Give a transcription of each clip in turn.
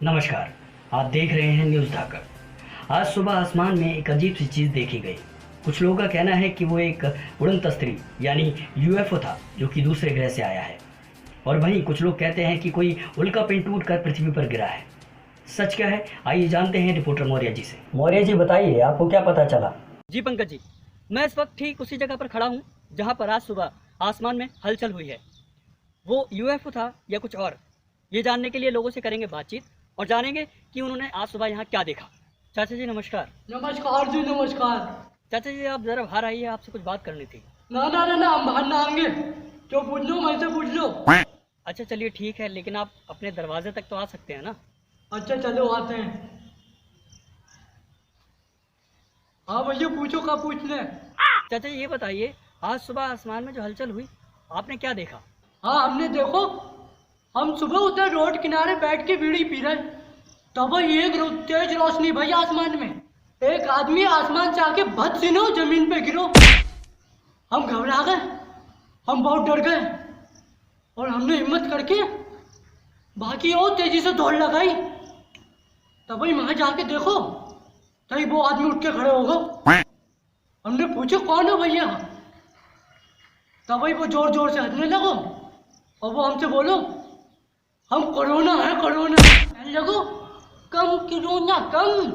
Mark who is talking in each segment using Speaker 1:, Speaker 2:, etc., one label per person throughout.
Speaker 1: नमस्कार, आप देख रहे हैं न्यूज़ धाकर। आज सुबह आसमान में एक अजीब सी चीज़ देखी गई। कुछ लोगों का कहना है कि वो एक उड़न तस्तरी यानी यूएफओ था जो कि दूसरे ग्रह से आया है, और वहीं कुछ लोग कहते हैं कि कोई उल्का पिंड टूट कर पृथ्वी पर गिरा है। सच क्या है, आइए जानते हैं रिपोर्टर मौर्य जी से। मौर्य जी बताइए, आपको क्या पता चला?
Speaker 2: जी पंकज जी, मैं इस वक्त ठीक उसी जगह पर खड़ा हूँ जहाँ पर आज सुबह आसमान में हलचल हुई है। वो यूएफओ था या कुछ और, ये जानने के लिए लोगों से करेंगे बातचीत और जानेंगे कि उन्होंने आज सुबह यहाँ क्या देखा। चाचा जी नमस्कार।
Speaker 3: नमस्कार जी, नमस्कार।
Speaker 2: चाचा जी आप जरा बाहर आइए, आपसे कुछ बात करनी थी।
Speaker 3: ना ना ना ना, हम बाहर ना आएंगे। जो पूछ लो मैं से पूछ लो।
Speaker 2: अच्छा चलिए ठीक है, लेकिन आप अपने दरवाजे तक तो आ सकते हैं ना?
Speaker 3: अच्छा चलो आते हैं। हाँ भैया पूछो, क्या पूछना है?
Speaker 2: चाचा जी ये बताइए, आज सुबह आसमान में जो हलचल हुई आपने क्या देखा?
Speaker 3: हाँ हमने देखो, हम सुबह उधर रोड किनारे बैठ के बीड़ी पी रहे, तब एक तेज रोशनी भाई आसमान में, एक आदमी आसमान से आके भद सिनो जमीन पे गिरो। हम घबरा गए, हम बहुत डर गए और हमने हिम्मत करके बाकी और तेजी से दौड़ लगाई। तब वहां जाके देखो तभी वो आदमी उठ के खड़े हो गए। हमने पूछा कौन है भैया, तब वो जोर जोर से हंसने लगो और वो हमसे बोलो हम कोरोना है, कोरोना। कहने लगो कम कोरोना कम,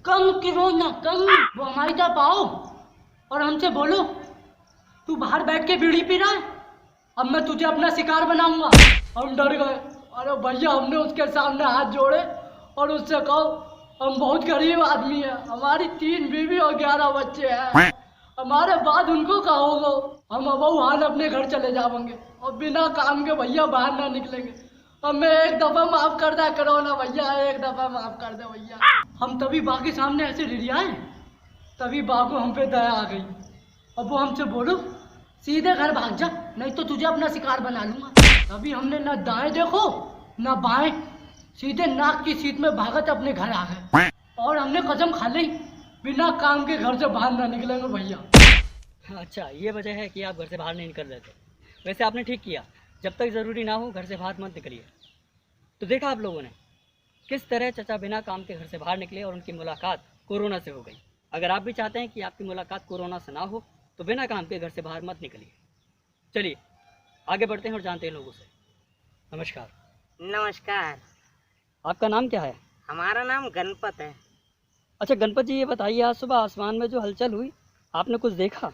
Speaker 3: कम कोरोना कम। वो हमारी तरफ आओ और हमसे बोलो तू बाहर बैठ के बीड़ी पी रहा है, अब मैं तुझे अपना शिकार बनाऊंगा। हम डर गए। अरे भैया हमने उसके सामने हाथ जोड़े और उससे कहो हम बहुत गरीब आदमी है, हमारी 3 बीवी और 11 बच्चे हैं, हमारे बाद उनको कहोगे, हम अब हाल अपने घर चले जाएंगे और बिना काम के भैया बाहर ना निकलेंगे। हमें एक दफा माफ कर दिया करो ना भैया, एक दफा माफ कर दे भैया। हम तभी बा के सामने ऐसे रिरियाए, तभी बा को हम पे दया आ गई। अब वो हमसे बोलो सीधे घर भाग जा, नहीं तो तुझे अपना शिकार बना लूंगा। तभी हमने ना दाएं देखो ना बाएं, सीधे नाक की सीट में भागत अपने घर आ गए और हमने कसम खा ली बिना काम के घर से बाहर ना निकलेंगे भैया।
Speaker 2: अच्छा ये वजह है कि आप घर से बाहर नहीं निकल रहे थे। वैसे आपने ठीक किया, जब तक ज़रूरी ना हो घर से बाहर मत निकलिए। तो देखा आप लोगों ने किस तरह चचा बिना काम के घर से बाहर निकले और उनकी मुलाकात कोरोना से हो गई। अगर आप भी चाहते हैं कि आपकी मुलाकात कोरोना से ना हो तो बिना काम के घर से बाहर मत निकलिए। चलिए आगे बढ़ते हैं और जानते हैं लोगों से। नमस्कार।
Speaker 4: नमस्कार।
Speaker 2: आपका नाम क्या है?
Speaker 4: हमारा नाम गणपत है।
Speaker 2: अच्छा गणपत जी ये बताइए, आज सुबह आसमान में जो हलचल हुई आपने कुछ देखा?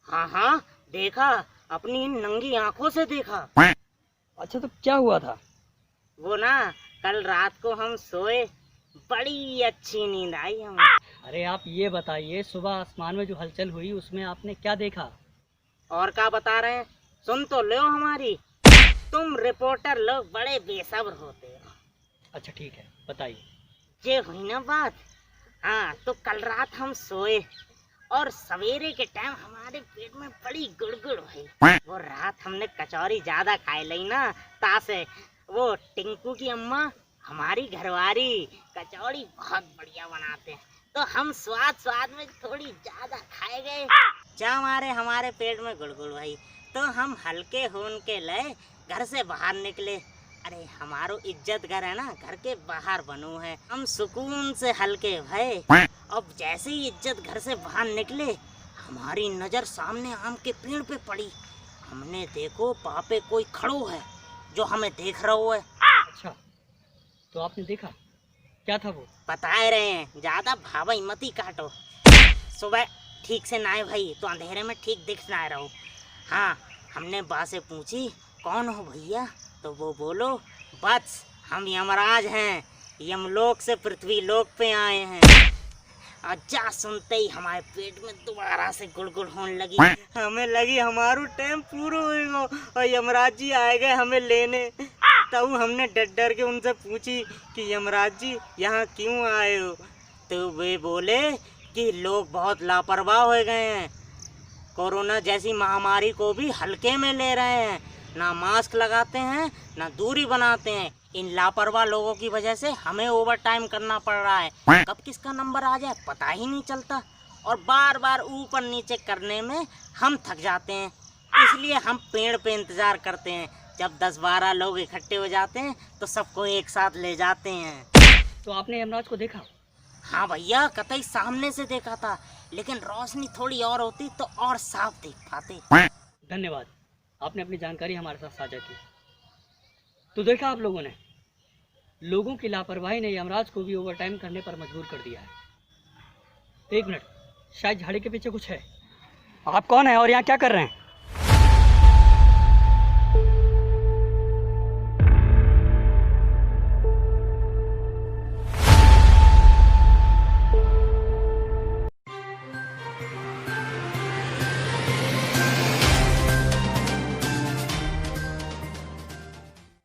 Speaker 4: हाँ हाँ देखा, अपनी इन नंगी आंखों से देखा।
Speaker 2: अच्छा तो क्या हुआ था?
Speaker 4: वो ना कल रात को हम सोए, बड़ी अच्छी नींद आई हमें।
Speaker 2: अरे आप ये बताइए, सुबह आसमान में जो हलचल हुई उसमें आपने क्या देखा?
Speaker 4: और क्या बता रहे हैं, सुन तो लो हमारी। तुम रिपोर्टर लोग बड़े बेसब्र होते हो।
Speaker 2: अच्छा ठीक है बताइए।
Speaker 4: ये हुई ना बात। हाँ तो कल रात हम सोए और सवेरे के टाइम हमारे पेट में बड़ी गुड़गुड़ हुई। वो रात हमने कचौरी ज्यादा खाई ली ना, तासे वो टिंकू की अम्मा हमारी घरवाली कचौड़ी बहुत बढ़िया बनाते हैं, तो हम स्वाद स्वाद में थोड़ी ज्यादा खाए गए। जा हमारे पेट में गुड़गुड़ हुई तो हम हल्के होन के लिए घर से बाहर निकले। अरे हमारो इज्जत घर है ना, घर के बाहर बनो है, हम सुकून से हल्के भय। अब जैसे ही इज्जत घर से बाहर निकले, हमारी नजर सामने आम के पेड़ पे पड़ी। हमने देखो पापे कोई खड़ो है जो हमें देख रहा है।
Speaker 2: अच्छा तो आपने देखा, क्या था वो?
Speaker 4: बता रहे हैं, ज्यादा भावई मती काटो। सुबह ठीक से ना भाई तो अंधेरे में ठीक दिख ना रहो। हाँ हमने बा से पूछी कौन हो भैया, तो वो बोलो बस हम यमराज हैं, यमलोक से पृथ्वी लोक पे आए हैं। अच्छा सुनते ही हमारे पेट में दोबारा से गुड़गुड़ होने लगी। हमें लगी हमारो टाइम पूरा होगा और यमराज जी आए गए हमें लेने। तब हमने डर डर के उनसे पूछी कि यमराज जी यहाँ क्यों आए हो, तो वे बोले कि लोग बहुत लापरवाह हो गए हैं, कोरोना जैसी महामारी को भी हल्के में ले रहे हैं, ना मास्क लगाते हैं ना दूरी बनाते हैं। इन लापरवाह लोगों की वजह से हमें ओवर टाइम करना पड़ रहा है, कब किसका नंबर आ जाए पता ही नहीं चलता, और बार बार ऊपर नीचे करने में हम थक जाते हैं। इसलिए हम पेड़ पे इंतजार करते हैं, जब 10-12 लोग इकट्ठे हो जाते हैं तो सबको एक साथ ले जाते हैं।
Speaker 2: तो आपने यमराज को देखा?
Speaker 4: हाँ भैया, कतई सामने से देखा था, लेकिन रोशनी थोड़ी और होती तो और साफ देख पाते।
Speaker 2: धन्यवाद, आपने अपनी जानकारी हमारे साथ साझा की। तो देखा आप लोगों ने, लोगों की लापरवाही ने यमराज को भी ओवरटाइम करने पर मजबूर कर दिया है। एक मिनट, शायद झाड़ी के पीछे कुछ है। आप कौन है और यहाँ क्या कर रहे हैं?